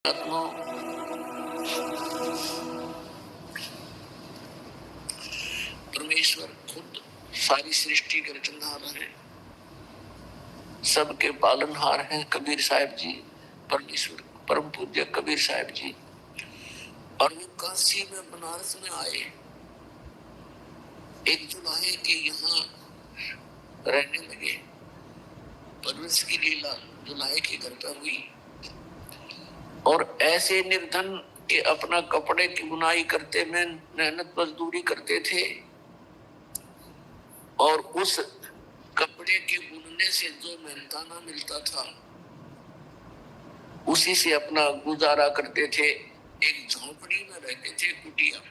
आत्मा परमेश्वर खुद सारी सृष्टि के रचनहार हैं, सबके पालनहार हैं। कबीर साहब जी, परमेश्वर परम पूज्य कबीर साहब जी, और वो काशी में बनारस में आए 1 जुलाई के यहाँ रहने लगे। परवरिश की लीला जुलाई के घर पर हुई और ऐसे निर्धन के अपना कपड़े की बुनाई करते में मेहनत मजदूरी करते थे और उस कपड़े के बुनने से जो मेहनताना मिलता था उसी से अपना गुजारा करते थे। एक झोंपड़ी में रहते थे, कुटिया,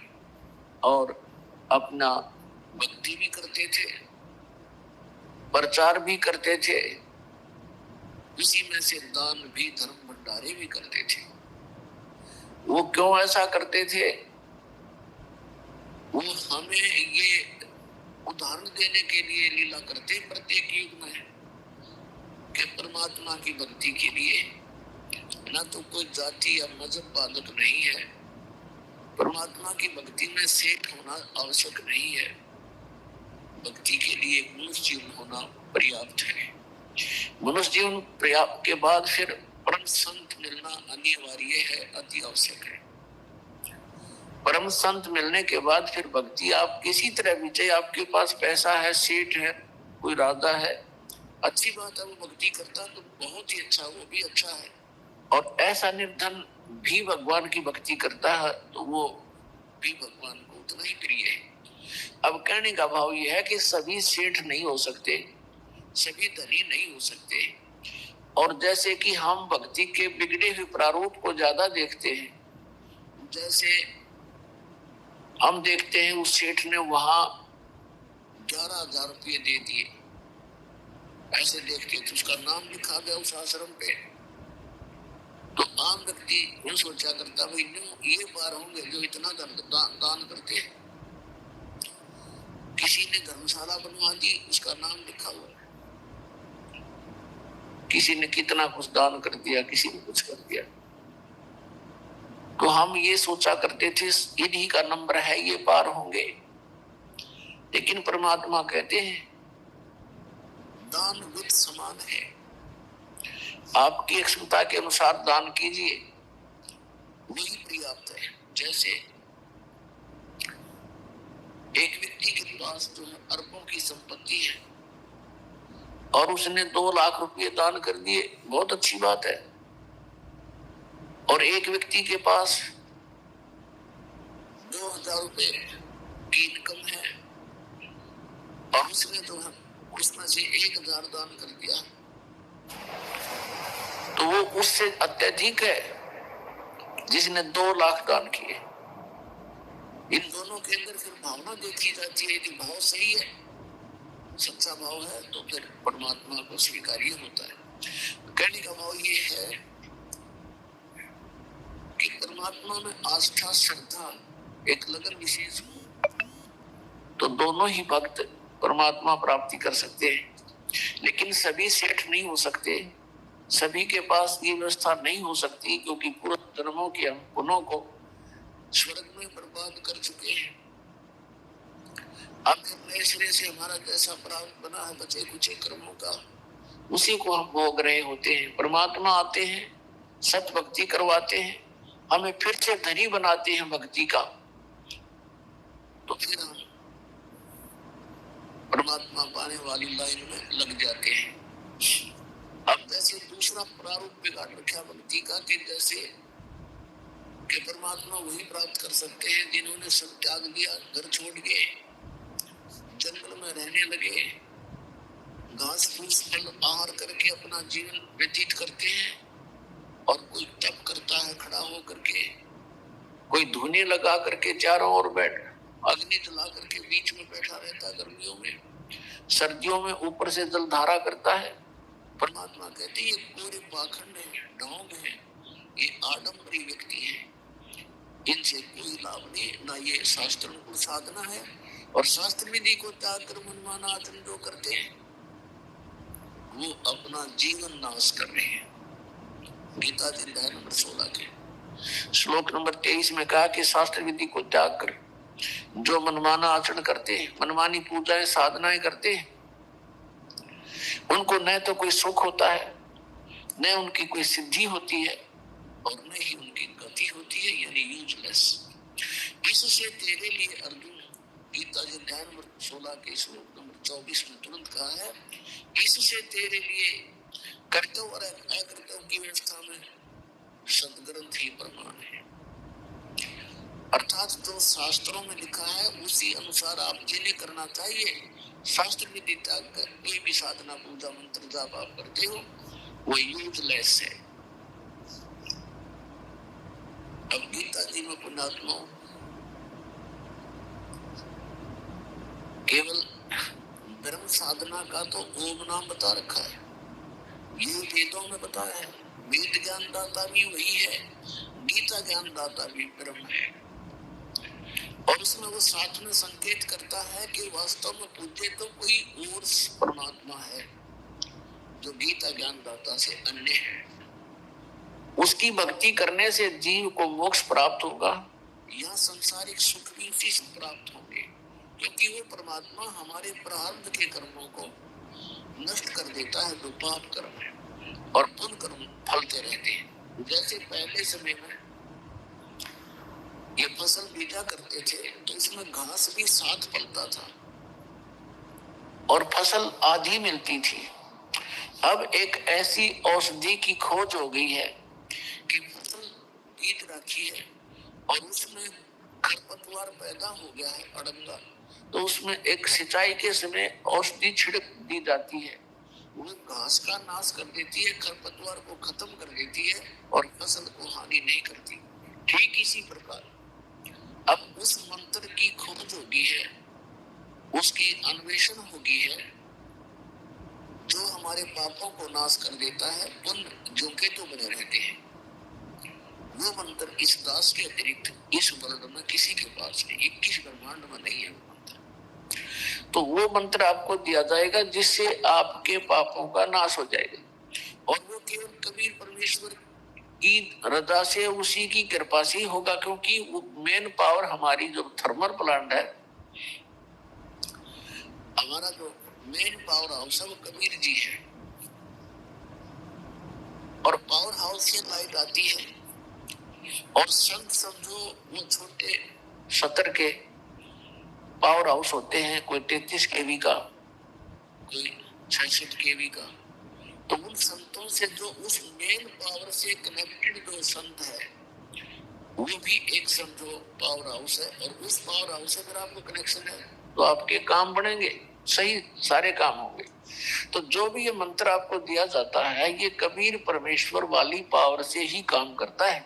और अपना भक्ति भी करते थे, प्रचार भी करते थे, उसी में से दान भी, धर्म भंडारे भी करते थे। वो क्यों ऐसा करते थे? वो हमें ये उदाहरण देने के लिए लीला करते प्रत्येक युग में कि परमात्मा की भक्ति के लिए ना तो कोई जाति या मजहब बाधक नहीं है। परमात्मा की भक्ति में सेठ होना आवश्यक नहीं है। भक्ति के लिए मनुष्य जीवन होना पर्याप्त है। मनुष्य जीवन पर्याप्त के बाद फिर परम संत मिलना अनिवार्य है, अति आवश्यक है। परम संत मिलने के बाद फिर भक्ति आप किसी तरह भी, चाहे आपके पास पैसा है, सेठ है, कोई राजा है, अच्छी बात है, वो भक्ति करता तो बहुत ही अच्छा, वो भी अच्छा है। और ऐसा निर्धन भी भगवान की भक्ति करता है तो वो भी भगवान को उतना ही प्रिय है। अब कहने का भाव यह है कि सभी सेठ नहीं हो सकते, सभी धनी नहीं हो सकते, और जैसे कि हम भक्ति के बिगड़े हुए प्रारूप को ज्यादा देखते हैं, जैसे हम देखते हैं उस सेठ ने वहां 11,000 रुपये दे दिए, ऐसे देखते तो उसका नाम लिखा गया उस आश्रम पे, तो आम व्यक्ति वो सोचा करता भाई ये बार होंगे जो इतना दान करते हैं। किसी ने धर्मशाला बनवा दी, उसका नाम लिखा हुआ, किसी ने कितना कुछ दान कर दिया, किसी ने कुछ कर दिया, तो हम ये सोचा करते थे इन्हीं का नंबर है, ये पार होंगे। लेकिन परमात्मा कहते हैं दान वित्त समान है, आपकी क्षमता के अनुसार दान कीजिए, वही पर्याप्त है। जैसे एक व्यक्ति के पास जो है अरबों की संपत्ति है और उसने 2 लाख रुपये दान कर दिए, बहुत अच्छी बात है। और एक व्यक्ति के पास 2,000 रुपये की इनकम है और उसने जो है उसमें से 1,000 दान कर दिया, तो वो उससे अत्यधिक है जिसने 2 लाख दान किए। इन दोनों के अंदर फिर भावना देखी जाती है, यदि भाव सही है, सच्चा भाव है, तो फिर परमात्मा को स्वीकार्य होता है। कहने का भाव ये है कि परमात्मा में आस्था, श्रद्धा, एक लगन विशेष हो तो दोनों ही भक्त परमात्मा प्राप्ति कर सकते हैं। लेकिन सभी सेठ नहीं हो सकते, सभी के पास ये व्यवस्था नहीं हो सकती, क्योंकि पूर्व जन्मों के हम पुण्यों को स्वर्ग में बर्बाद कर चुके हैं। अब नए सिरे से हमारा जैसा प्राप्त बना है बचे कुचे कर्मों का, उसी को हम भोग रहे होते हैं। परमात्मा आते हैं, सत भक्ति करवाते हैं, हमें फिर से धनी बनाते हैं भक्ति का, तो फिर हम परमात्मा पाने वाली लाइन में लग जाते हैं। अब जैसे दूसरा प्रारूप बिगाड़ रखा भक्ति का कि जैसे कि परमात्मा वही प्राप्त कर सकते हैं जिन्होंने सब त्याग दिया, घर छोड़ गए, जंगल में रहने लगे, घास फूस फल आहार करके अपना जीवन व्यतीत करते हैं। और कोई तप करता है खड़ा होकर के, कोई धुनी लगा करके चारों ओर बैठ, अग्नि जला करके बीच में बैठा रहता है गर्मियों में, सर्दियों में ऊपर से जल धारा करता है। परमात्मा कहते हैं ये पूरे पाखंड है, ढोंग है, ये आडंबरी व्यक्ति है, इनसे कोई लाभ नहीं, ना ये शास्त्र अनुकूल साधना है। और शास्त्र विधि को त्याग कर मनमाना आचरण जो करते हैं वो अपना जीवन नाश कर रहे हैं। गीता जी अध्याय नंबर 16 के श्लोक नंबर 23 में कहा कि शास्त्र विधि को त्याग कर जो मनमाना आचरण करते हैं, मनमानी पूजाएं साधनाएं करते हैं, उनको न तो कोई सुख होता है, न उनकी कोई सिद्धि होती है, और न ही उनकी गति होती है, यानी यूजलेस। इससे तेरे लिए अर्जुन, गीता जी अध्याय नंबर 16 के श्लोक नंबर 24 में तुरंत कहा है, इससे तेरे लिए कर्तव्य और अकर्तव्य की व्यवस्था में सदग्रंथ ही प्रमाण है। अर्थात जो शास्त्रों में लिखा है उसी अनुसार आप जिन्हें करना चाहिए, शास्त्र विधि त्याग कर कोई भी साधना पूजा मंत्र जाप आप करते हो, वो यूजलेस है। अब गीता जी में पुण्यात्मा केवल ब्रह्म साधना का तो ओम नाम बता रखा है, ये वेदों में बताया है। वेद ज्ञान दाता भी वही है, गीता ज्ञान दाता भी ब्रह्म है, और उसमें वो साथ में संकेत करता है कि वास्तव में पूज्य तो कोई और परमात्मा है जो गीता ज्ञान दाता से अन्य है। उसकी भक्ति करने से जीव को मोक्ष प्राप्त होगा, या संसारिक सुख भी उसी से प्राप्त होंगे, क्योंकि वो परमात्मा हमारे प्रारब्ध के कर्मों को नष्ट कर देता है जो पाप कर्म है, और पुण्य कर्म फलते रहते हैं। जैसे पहले समय में ये फसल बीजा करते थे तो इसमें घास भी साथ फलता था और फसल आधी मिलती थी। अब एक ऐसी औषधि की खोज हो गई है कि फसल बीज रखी है और उसमें खरपतवार पैदा हो गया है, अड़ंगा, तो उसमें एक सिंचाई के समय औषधि छिड़क दी जाती है, वो घास का नाश कर देती है, खरपतवार को खत्म कर देती है और फसल को हानि नहीं करती। ठीक इसी प्रकार अब उस मंत्र की खोज होगी है, उसकी अन्वेषण होगी है, जो हमारे पापों को नाश कर देता है, पुण्य जो के तो बने रहते हैं। वो मंत्र इस दास के अतिरिक्त इस वर्ल्ड में किसी के पास नहीं, 21 ब्रह्मांड में नहीं है वो मंत्र। तो वो मंत्र आपको दिया जाएगा जिससे आपके पापों का नाश हो जाएगा, और वो केवल कबीर परमेश्वर की रजा से, उसी की कृपा से होगा, क्योंकि वो मेन पावर हमारी जो थर्मल प्लांट है, हमारा जो मेन पावर हाउस है वो कबीर जी है, और पावर हाउस से लाइट आती है, और संत समझो वो छोटे सतर के पावर हाउस होते हैं, कोई 33 केवी का, कोई 66 केवी का, तो उन संतों से जो उस मेन पावर से कनेक्टेड जो संत है वो भी एक समझो पावर हाउस है, और उस पावर हाउस से अगर आपको कनेक्शन है तो आपके काम बनेंगे, सही सारे काम होंगे। तो जो भी ये मंत्र आपको दिया जाता है ये कबीर परमेश्वर वाली पावर से ही काम करता है।